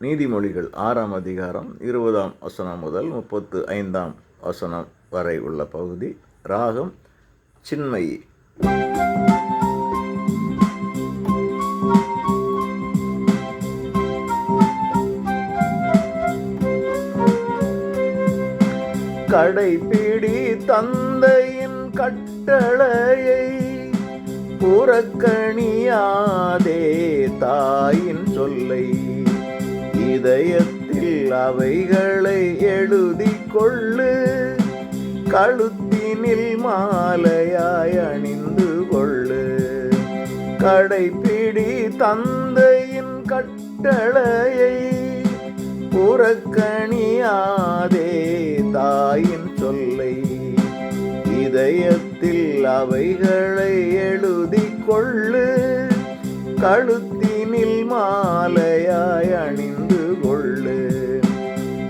நீதிமொழிகள் 6ஆம் அதிகாரம் 20ஆம் வசனம் முதல் 35ஆம் வசனம் வரை உள்ள பகுதி. ராகம் சின்மயி. கடைப்பிடி தந்தையின் கட்டளையை, புறக்கணியாதே தாயின் சொல்லை. இதயத்தில் அவைகளை எழுதிக் கொள்ளு, கழுத்தினில் மாலையாய் அணிந்து கொள்ளு. கடைப்பிடி தந்தையின் கட்டளையை, புறக்கணியாதே தாயின் சொல்லை. இதயத்தில் அவைகளை எழுதிக் கொள்ளு, கழுத்தினில் மாலையாய் அணிந்து கொள்ளு.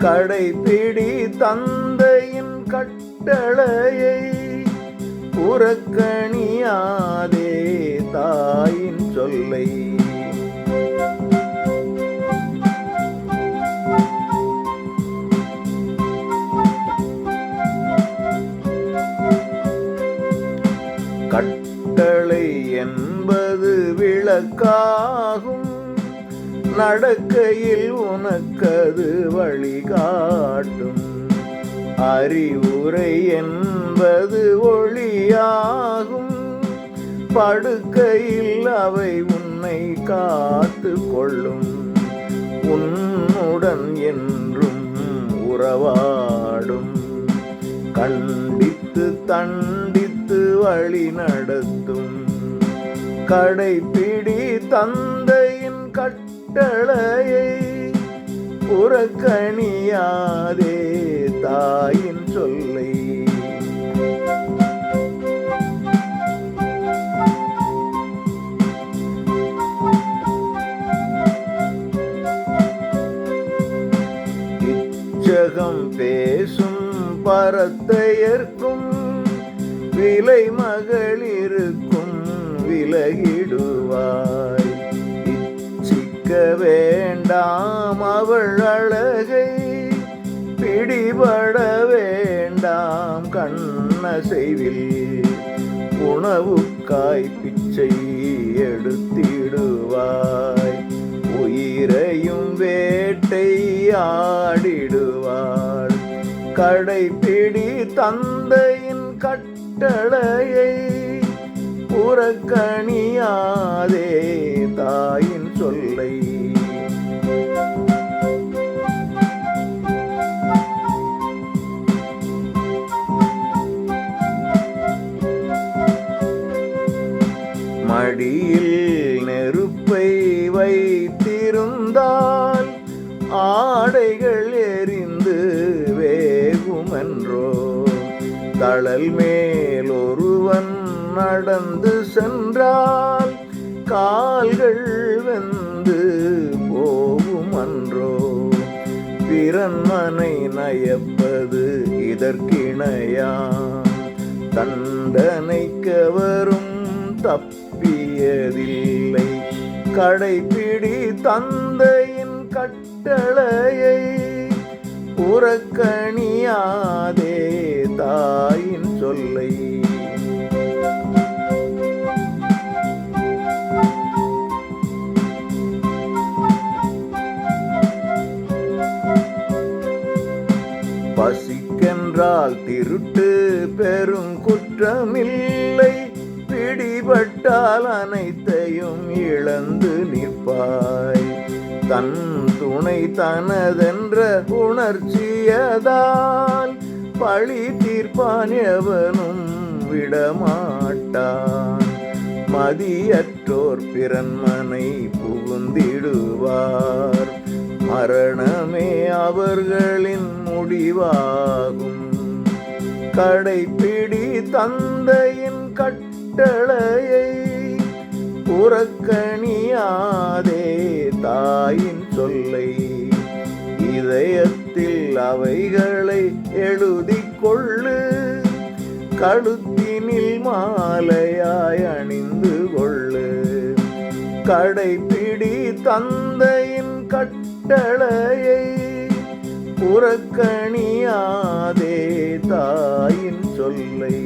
கடைப்பிடி தந்தையின் கட்டளையை, புறக்கணியாதே தாயின் சொல்லை. கட்டளை என்பது விளக்காகும், நடக்கையில் உனக்கது வழிகாட்டும். அறிவுரை என்பது ஒளியாகும், படுக்கையில் அவை உன்னை காத்து கொள்ளும். உன்னுடன் என்றும் உறவாடும், கண்டித்து தண்டித்து வழி நடத்தும். கடைப்பிடி தந்தையின் கட்டளையை, புறக்கணியாதே தாயின் சொல்லை. இச்சகம் பேசும் பரத்தையர்க்கும், விலை மகளிருக்கும் விலகிடுவாய். இச்சிக்க வேண்டாம் அவள் அழகை, பிடிபட வேண்டாம் கண்ணசைவில். உணவுக்காய் பிச்சை எடுத்திடுவாய், உயிரையும் வேட்டையாடிடுவாள். கடைப்பிடி தந்தையின் கட்டளையை, புறக்கணியாதே தாயின் சொல்லை. மடியில் நெருப்பை வைத்திருந்தால், ஆடைகள் எரிந்து வேகுமென்றோ. தழல் மேல் ஒருவன் நடந்து சென்றால், கால்கள் வெந்து போகுமன்றோ. பிறன்மனை நயப்பது இதற்கிணையாம், தண்டனைக்கவரும் தப்பியதில்லை. கடைப்பிடி தந்தையின் கட்டளையை, புறக்கணியாதே தாயின் சொல்லை. பசிக்கென்றால் திருட்டு பெரும் குற்றமில்லை, பிடிபட்டால் அனைத்தையும் இழந்து நிற்பாய். தன் துணை தனதென்ற உணர்ச்சியதால், பழி தீர்ப்பான் எவனும் விடமாட்டான். மதியற்றோர் பிறன்மனை புகுந்திடுவார், மரணமே அவர்களின் முடிவாகும். கடைப்பிடி தந்தையின் கட்டளையை, புறக்கணியாதே தாயின் சொல்லை. இதயத்தில் அவைகளை எழுதிக் கொள்ளு, கழுத்தினில் மாலையாய் அணிந்து கொள்ளு. கடைப்பிடி தந்தையின் கட்டளை, கட்டளையை புறக்கணியாதே தாயின் சொல்லை